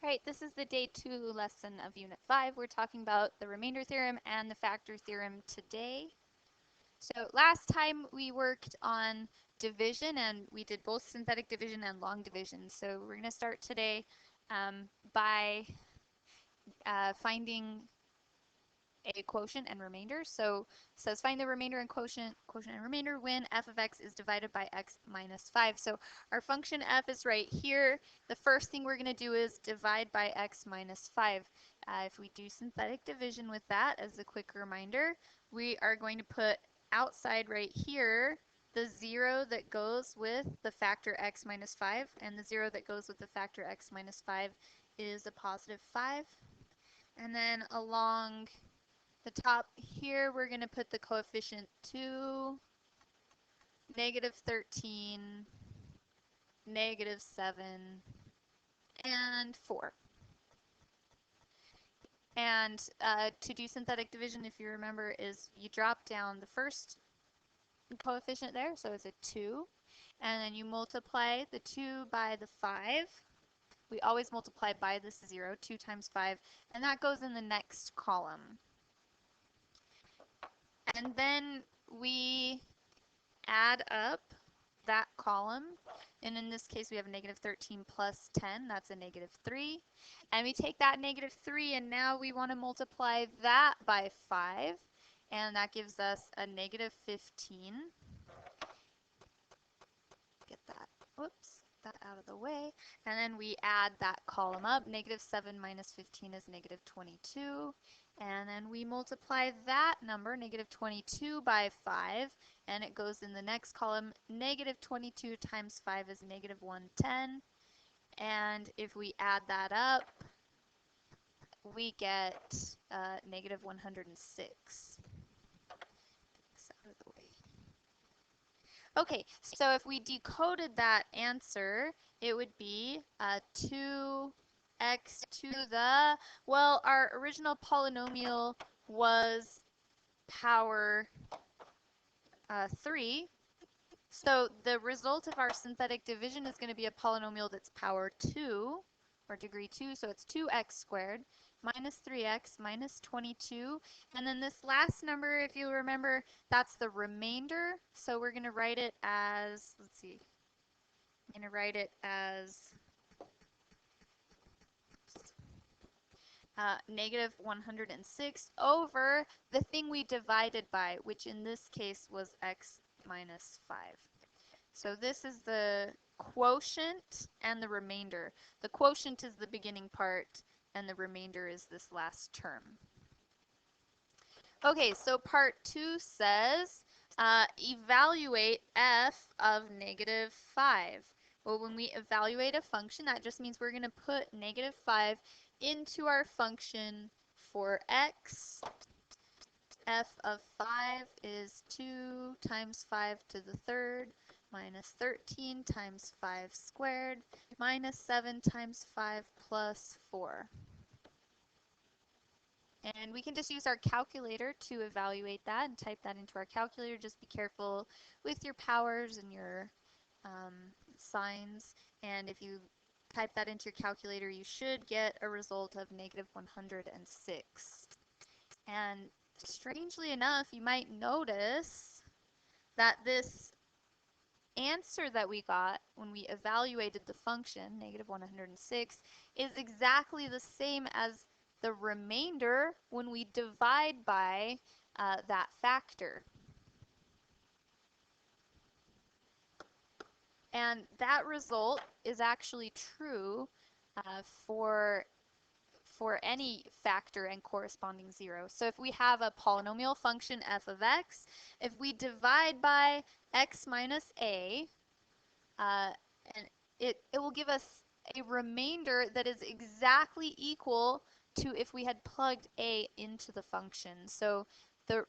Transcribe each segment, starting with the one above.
All right, this is the day 2 lesson of Unit 5. We're talking about the remainder theorem and the factor theorem today. So last time we worked on division and we did both synthetic division and long division. So we're going to start today by finding a quotient and remainder. So it says find the remainder and quotient and remainder when f of x is divided by x minus 5. So our function f is right here. The first thing we're going to do is divide by x minus 5. If we do synthetic division with that, as a quick reminder, we are going to put outside right here the 0 that goes with the factor x minus 5, and the 0 that goes with the factor x minus 5 is a positive 5. And then along the top here, we're going to put the coefficient 2, negative 13, negative 7, and 4. And to do synthetic division, if you remember, is you drop down the first coefficient there, so it's a 2, and then you multiply the 2 by the 5. We always multiply by this 0, 2 times 5, and that goes in the next column. And then we add up that column, and in this case we have a negative 13 plus 10, that's a negative 3. And we take that negative 3 and now we want to multiply that by 5, and that gives us a negative 15. Get that, whoops, that out of the way. And then we add that column up. Negative 7 minus 15 is negative 22. And then we multiply that number, negative 22, by 5, and it goes in the next column. Negative 22 times 5 is negative 110. And if we add that up, we get negative 106. Out of the way. Okay, so if we decoded that answer, it would be 2x to the, well, our original polynomial was power 3. So the result of our synthetic division is going to be a polynomial that's power 2, or degree 2, so it's 2x squared minus 3x minus 22. And then this last number, if you remember, that's the remainder. So we're going to write it as, let's see, I'm going to write it as negative 106 over the thing we divided by, which in this case was x minus 5. So this is the quotient and the remainder. The quotient is the beginning part, and the remainder is this last term. Okay, so part 2 says evaluate f of negative 5. Well, when we evaluate a function, that just means we're going to put negative 5 into our function for x. F of 5 is 2 times 5 to the third minus 13 times 5 squared minus 7 times 5 plus 4. And we can just use our calculator to evaluate that and type that into our calculator. Just be careful with your powers and your signs. And if you type that into your calculator, you should get a result of negative 106. And strangely enough, you might notice that this answer that we got when we evaluated the function, negative 106, is exactly the same as the remainder when we divide by that factor. And that result is actually true for any factor and corresponding 0. So if we have a polynomial function f of x, if we divide by x minus a, and it will give us a remainder that is exactly equal to if we had plugged a into the function. So the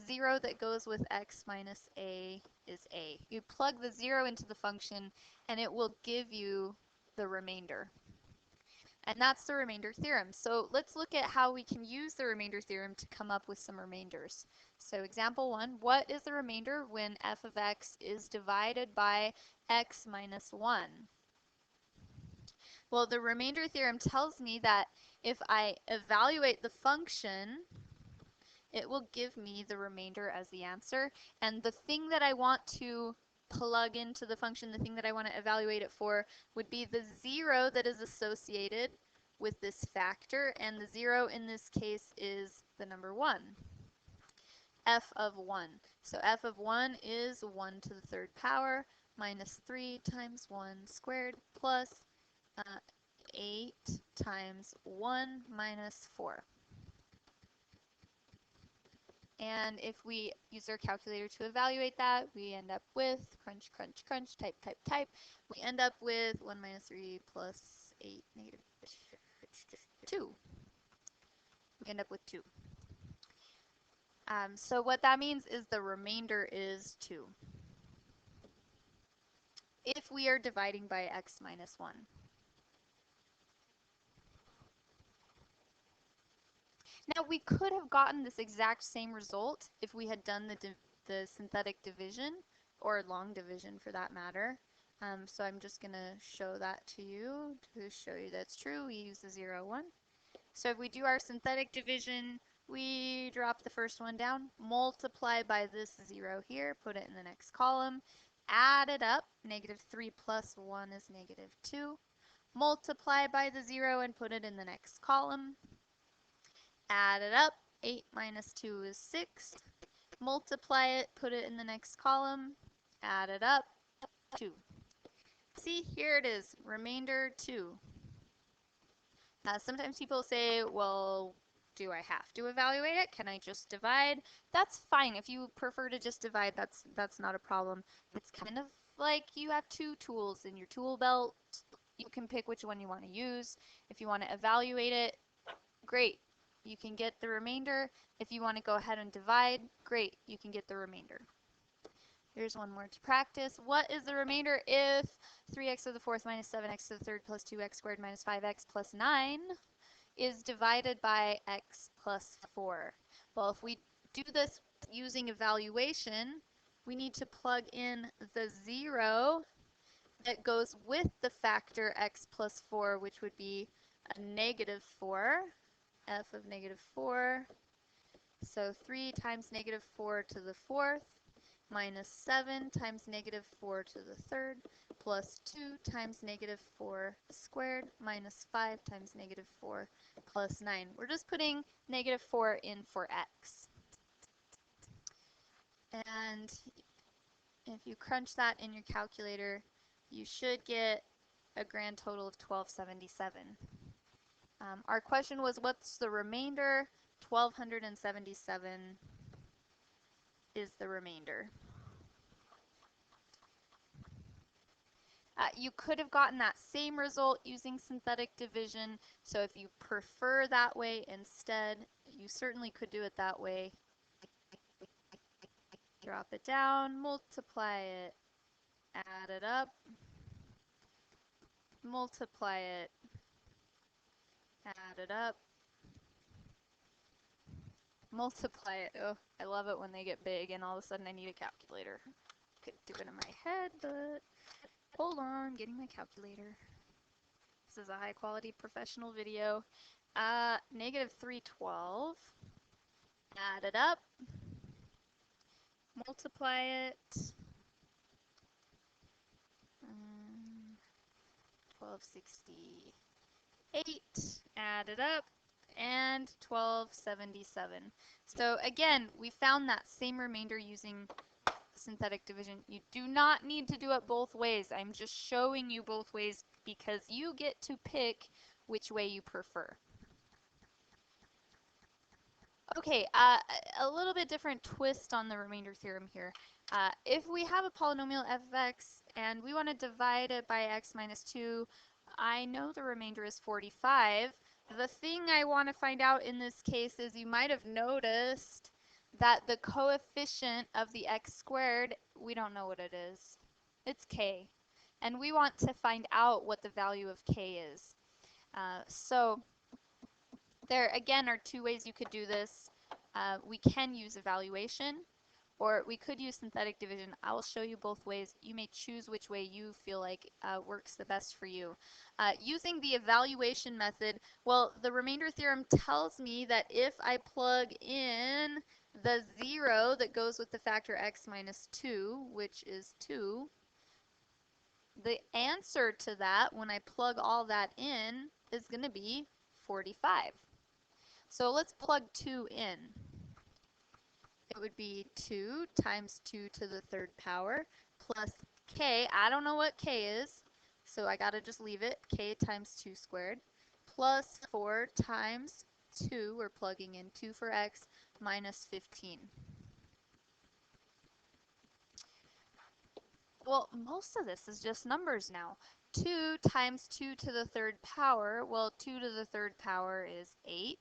0 that goes with x minus a is a. You plug the 0 into the function and it will give you the remainder. And that's the remainder theorem. So let's look at how we can use the remainder theorem to come up with some remainders. So example 1, what is the remainder when f of x is divided by x minus 1? Well, the remainder theorem tells me that if I evaluate the function, it will give me the remainder as the answer. And the thing that I want to plug into the function, the thing that I want to evaluate it for, would be the 0 that is associated with this factor. And the 0 in this case is the number 1, f of 1. So f of 1 is 1 to the third power minus 3 times 1 squared plus 8 times 1 minus 4. And if we use our calculator to evaluate that, we end up with crunch, crunch, crunch, type, type, type. We end up with 1 minus 3 plus 8 negative 2. We end up with 2. So what that means is the remainder is 2 if we are dividing by x minus 1. Now we could have gotten this exact same result if we had done the synthetic division, or long division for that matter. So I'm just going to show that to you to show you that's true. We use the 0, 1. So if we do our synthetic division, we drop the first one down, multiply by this 0 here, put it in the next column, add it up, negative 3 plus 1 is negative 2, multiply by the 0 and put it in the next column, add it up, 8 minus 2 is 6, multiply it, put it in the next column, add it up, 2. See, here it is, remainder 2. Sometimes people say, well, do I have to evaluate it? Can I just divide? That's fine. If you prefer to just divide, that's not a problem. It's kind of like you have two tools in your tool belt. You can pick which one you want to use. If you want to evaluate it, great. You can get the remainder. If you want to go ahead and divide, great. You can get the remainder. Here's one more to practice. What is the remainder if 3x to the fourth minus 7x to the third plus 2x squared minus 5x plus 9 is divided by x plus 4? Well, if we do this using evaluation, we need to plug in the 0 that goes with the factor x plus 4, which would be a negative 4, f of negative 4. So 3 times negative 4 to the fourth minus 7 times negative 4 to the third plus 2 times negative 4 squared minus 5 times negative 4 plus 9. We're just putting negative 4 in for x. And if you crunch that in your calculator, you should get a grand total of 1277. Our question was, what's the remainder? 1277 is the remainder. You could have gotten that same result using synthetic division, so if you prefer that way instead, you certainly could do it that way. Drop it down, multiply it, add it up, multiply it, add it up, multiply it. Oh, I love it when they get big and all of a sudden I need a calculator. Could do it in my head, but hold on, getting my calculator. This is a high quality professional video. Negative 312. Add it up. Multiply it. 1268. Add it up. And 1277. So again, we found that same remainder using synthetic division. You do not need to do it both ways. I'm just showing you both ways because you get to pick which way you prefer. Okay, a little bit different twist on the remainder theorem here. If we have a polynomial f of x and we want to divide it by x minus 2, I know the remainder is 45. The thing I want to find out in this case is you might have noticed that the coefficient of the x squared, we don't know what it is. It's k. And we want to find out what the value of k is. So there again are two ways you could do this. We can use evaluation, or we could use synthetic division. I will show you both ways. You may choose which way you feel like works the best for you. Using the evaluation method, well, the remainder theorem tells me that if I plug in the 0 that goes with the factor x minus 2, which is 2, the answer to that, when I plug all that in, is going to be 45. So let's plug 2 in. It would be 2 times 2 to the third power plus k. I don't know what k is, so I got to just leave it. K times 2 squared plus 4 times 2, we're plugging in 2 for x, minus 15. Well, most of this is just numbers now. 2 times 2 to the third power, well, 2 to the third power is 8.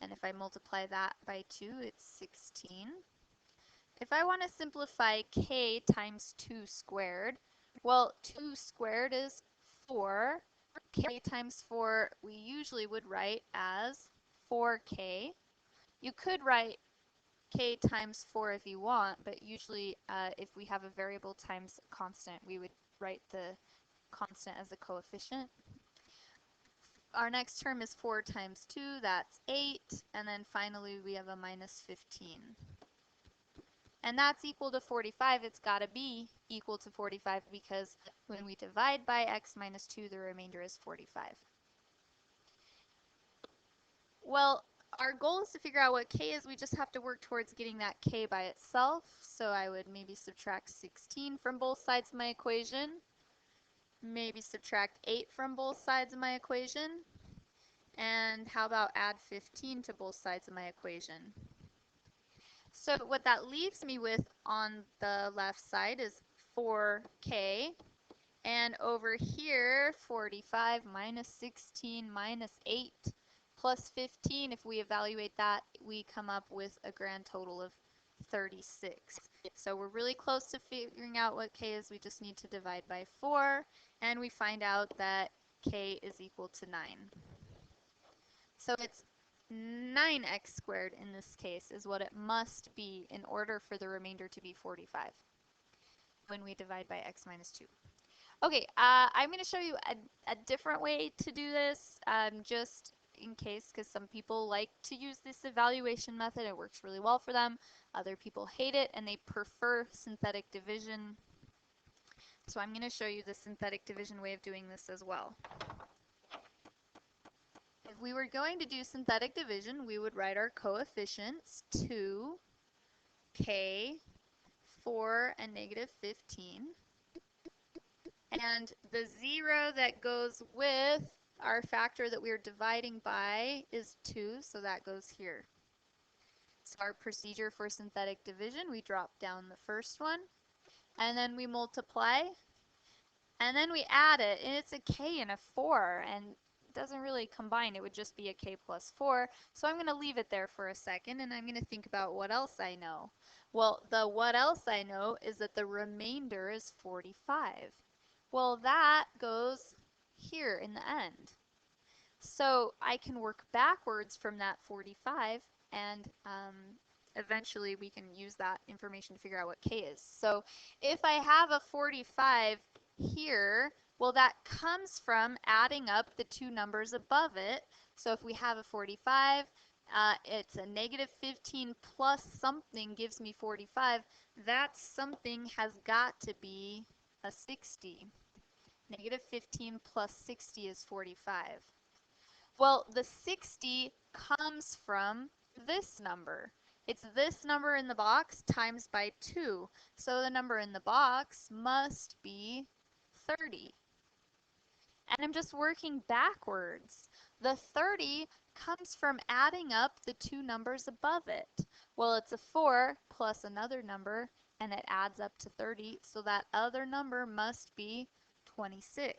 And if I multiply that by 2, it's 16. If I want to simplify k times 2 squared, well, 2 squared is 4. K times 4 we usually would write as 4k. You could write k times 4 if you want, but usually if we have a variable times a constant, we would write the constant as a coefficient. Our next term is 4 times 2, that's 8, and then finally we have a minus 15. And that's equal to 45. It's got to be equal to 45 because when we divide by x minus 2, the remainder is 45. Well, our goal is to figure out what k is. We just have to work towards getting that k by itself. So I would maybe subtract 16 from both sides of my equation. Maybe subtract 8 from both sides of my equation. And how about add 15 to both sides of my equation? So what that leaves me with on the left side is 4k. And over here, 45 minus 16 minus 8 plus 15, if we evaluate that, we come up with a grand total of 36. So we're really close to figuring out what k is. We just need to divide by 4, and we find out that k is equal to 9. So it's 9x squared in this case is what it must be in order for the remainder to be 45 when we divide by x minus 2. Okay, I'm going to show you a different way to do this, just in case, because some people like to use this evaluation method. It works really well for them. Other people hate it, and they prefer synthetic division. So I'm going to show you the synthetic division way of doing this as well. If we were going to do synthetic division, we would write our coefficients 2, k, 4, and negative 15. And the 0 that goes with our factor that we're dividing by is 2, so that goes here. So our procedure for synthetic division, we drop down the first one, and then we multiply, and then we add it, and it's a k and a 4, and it doesn't really combine. It would just be a k plus 4. So I'm going to leave it there for a second, and I'm going to think about what else I know. Well, the what else I know is that the remainder is 45. Well, that goes here in the end. So I can work backwards from that 45, and eventually we can use that information to figure out what k is. So if I have a 45 here, well, that comes from adding up the two numbers above it. So if we have a 45, it's a negative 15 plus something gives me 45. That something has got to be a 60. Negative 15 plus 60 is 45. Well, the 60 comes from this number. It's this number in the box times by 2. So the number in the box must be 30. And I'm just working backwards. The 30 comes from adding up the two numbers above it. Well, it's a 4 plus another number, and it adds up to 30, so that other number must be 26.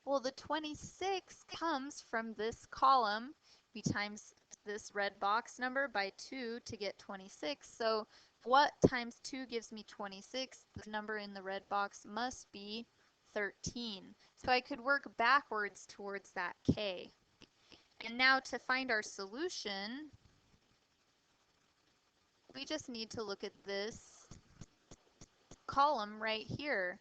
Well, the 26 comes from this column. We times this red box number by 2 to get 26. So what times 2 gives me 26? The number in the red box must be 13. So I could work backwards towards that k. And now to find our solution, we just need to look at this column right here.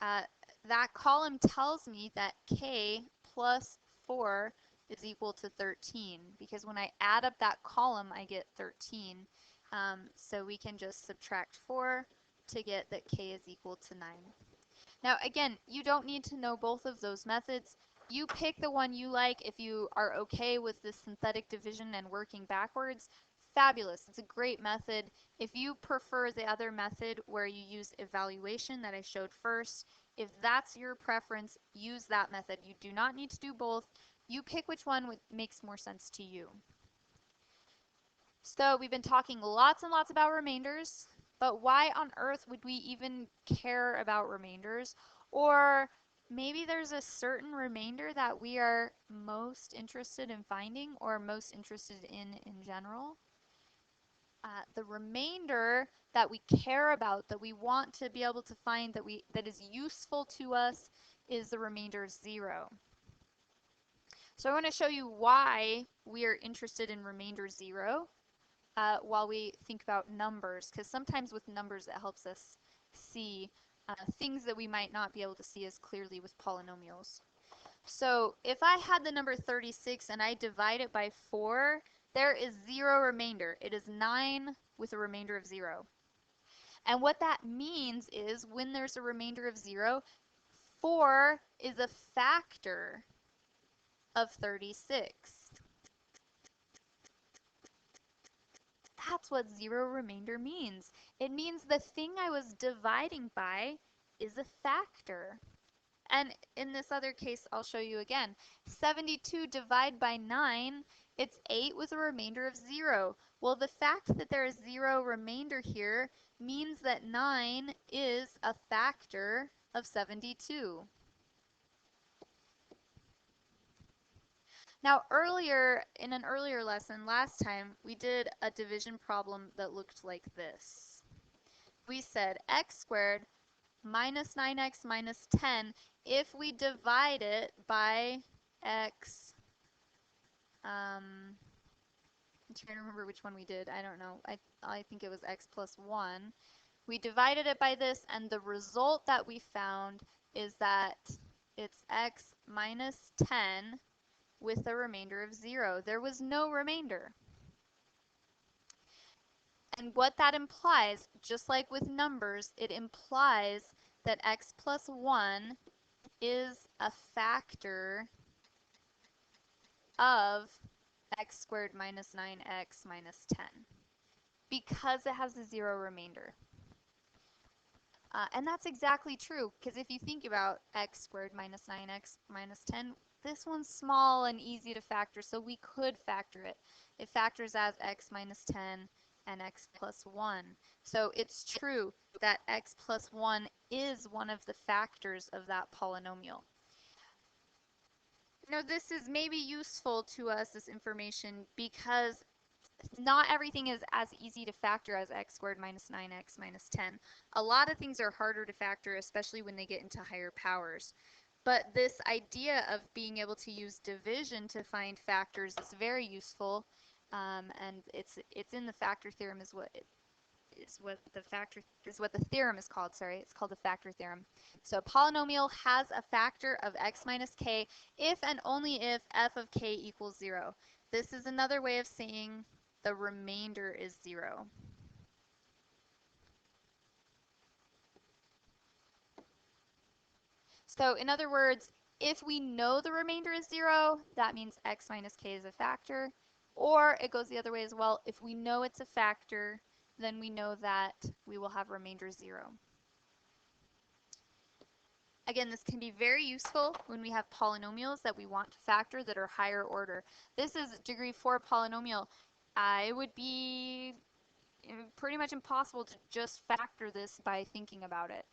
Uh, that column tells me that k plus 4 is equal to 13, because when I add up that column, I get 13. So we can just subtract 4 to get that k is equal to 9. Now again, you don't need to know both of those methods. You pick the one you like. If you are okay with this synthetic division and working backwards, fabulous. It's a great method. If you prefer the other method where you use evaluation that I showed first, if that's your preference, use that method. You do not need to do both. You pick which one makes more sense to you. So we've been talking lots and lots about remainders, but why on earth would we even care about remainders? Or maybe there's a certain remainder that we are most interested in finding or most interested in general. The remainder that we care about, that we want to be able to find, that is useful to us, is the remainder 0. So I want to show you why we are interested in remainder 0. While we think about numbers, because sometimes with numbers it helps us see things that we might not be able to see as clearly with polynomials. So if I had the number 36 and I divide it by 4, there is 0 remainder. It is 9 with a remainder of 0. And what that means is when there's a remainder of 0, 4 is a factor of 36. That's what 0 remainder means. It means the thing I was dividing by is a factor. And in this other case, I'll show you again. 72 divided by 9, it's 8 with a remainder of 0. Well, the fact that there is 0 remainder here means that 9 is a factor of 72. Now earlier, in an earlier lesson last time, we did a division problem that looked like this. We said x squared minus 9x minus 10, if we divide it by x, I'm trying to remember which one we did, I don't know, I think it was x plus 1. We divided it by this, and the result that we found is that it's x minus 10 with a remainder of 0. There was no remainder. And what that implies, just like with numbers, it implies that x plus 1 is a factor of x squared minus 9x minus 10 because it has a 0 remainder. And that's exactly true, because if you think about x squared minus 9x minus 10, this one's small and easy to factor, so we could factor it. It factors as x minus 10 and x plus 1. So it's true that x plus 1 is one of the factors of that polynomial. Now this is maybe useful to us, this information, because not everything is as easy to factor as x squared minus 9x minus 10. A lot of things are harder to factor, especially when they get into higher powers. But this idea of being able to use division to find factors is very useful, and it's in the factor theorem is what the theorem is called. Sorry, it's called the factor theorem. So a polynomial has a factor of x minus k if and only if f of k equals 0. This is another way of saying the remainder is 0. So in other words, if we know the remainder is 0, that means x minus k is a factor. Or it goes the other way as well. If we know it's a factor, then we know that we will have remainder 0. Again, this can be very useful when we have polynomials that we want to factor that are higher order. This is degree 4 polynomial. It would be pretty much impossible to just factor this by thinking about it.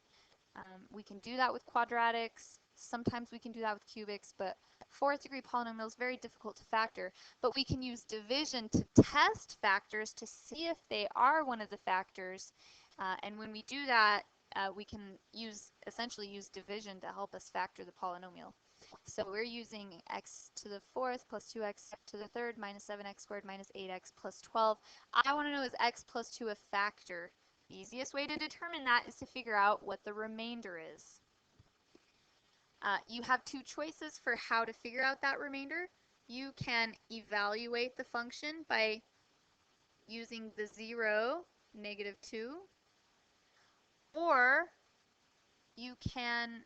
We can do that with quadratics. Sometimes we can do that with cubics, but 4th degree polynomial is very difficult to factor. But we can use division to test factors to see if they are one of the factors. And when we do that, we can essentially use division to help us factor the polynomial. So we're using x to the fourth plus 2x to the third minus 7x squared minus 8x plus 12. I want to know, is x plus 2 a factor? The easiest way to determine that is to figure out what the remainder is. You have two choices for how to figure out that remainder. You can evaluate the function by using the 0, -2, or you can,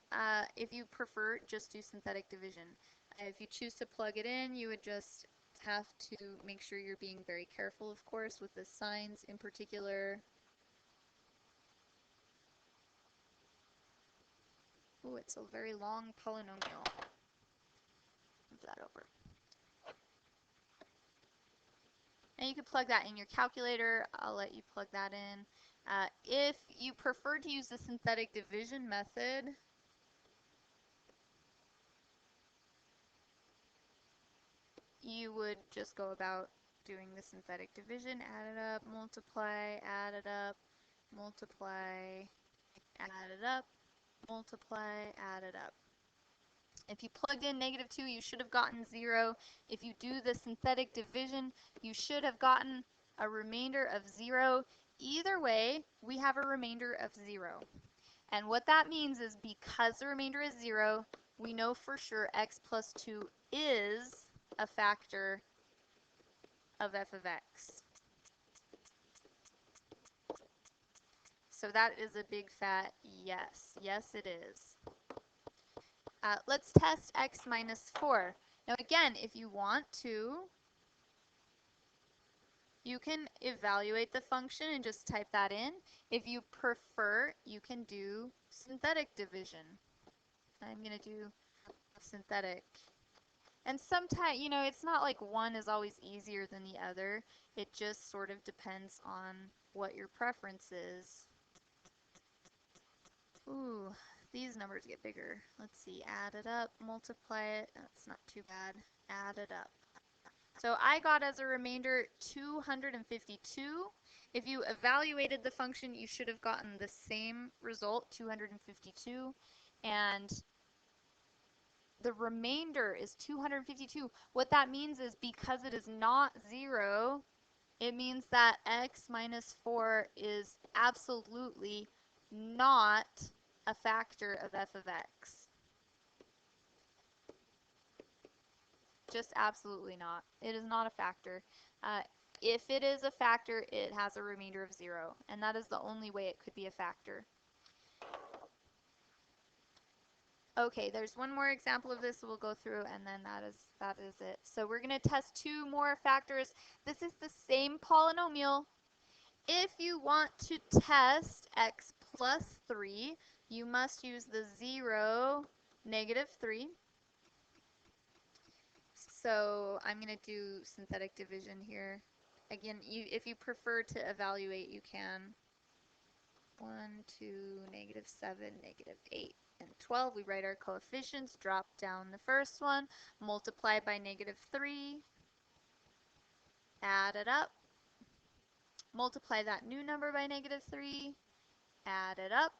if you prefer, just do synthetic division. If you choose to plug it in, you would just have to make sure you're being very careful, of course, with the signs in particular. Oh, it's a very long polynomial. Move that over. And you can plug that in your calculator. I'll let you plug that in. If you prefer to use the synthetic division method, you would just go about doing the synthetic division, add it up, multiply, add it up, multiply, add it up, multiply, add it up. If you plugged in -2, you should have gotten 0. If you do the synthetic division, you should have gotten a remainder of 0. Either way, we have a remainder of 0. And what that means is because the remainder is 0, we know for sure x plus 2 is a factor of f of x. So that is a big fat yes. Yes, it is. Let's test x minus 4. Now again, if you want to, you can evaluate the function and just type that in. If you prefer, you can do synthetic division. I'm going to do synthetic. And sometimes, you know, it's not like one is always easier than the other. It just sort of depends on what your preference is. Ooh, these numbers get bigger. Let's see, add it up, multiply it. That's not too bad. Add it up. So I got as a remainder 252. If you evaluated the function, you should have gotten the same result, 252. And the remainder is 252. What that means is because it is not 0, it means that x minus 4 is absolutely not a factor of f of x. Just absolutely not. It is not a factor. If it is a factor, it has a remainder of 0, and that is the only way it could be a factor. Okay, there's one more example of this we'll go through, and then that is it. So we're going to test two more factors. This is the same polynomial. If you want to test x plus 3, you must use the 0, -3. So I'm going to do synthetic division here. Again, if you prefer to evaluate, you can. 1, 2, -7, -8, and 12. We write our coefficients, drop down the first one, multiply by -3, add it up, multiply that new number by -3, add it up,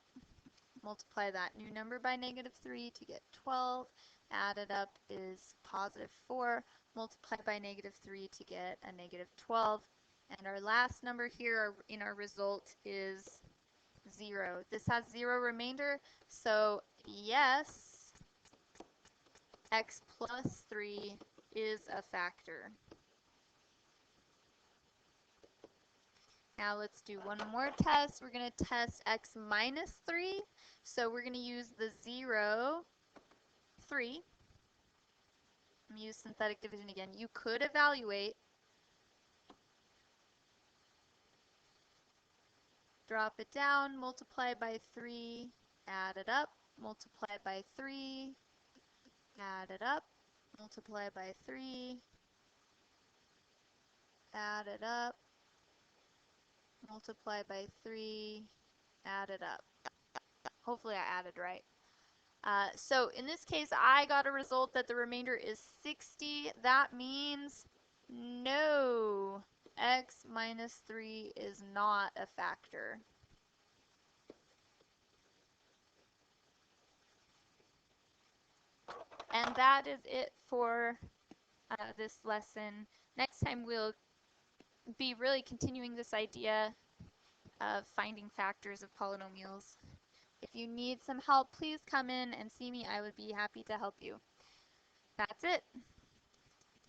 multiply that new number by -3 to get 12, add it up is +4, multiply by -3 to get a -12, and our last number here in our result is 0. This has 0 remainder, so yes, x plus 3 is a factor. Now let's do one more test. We're going to test x minus 3. So we're going to use the 0, 3. I'm going to use synthetic division again. You could evaluate. Drop it down, multiply by 3, add it up, multiply by 3, add it up, multiply by 3, add it up, multiply by 3, add it up. Hopefully I added right. So in this case, I got a result that the remainder is 60. That means no, x minus 3 is not a factor. And that is it for this lesson. Next time we'll be really continuing this idea of finding factors of polynomials. If you need some help, please come in and see me. I would be happy to help you. That's it.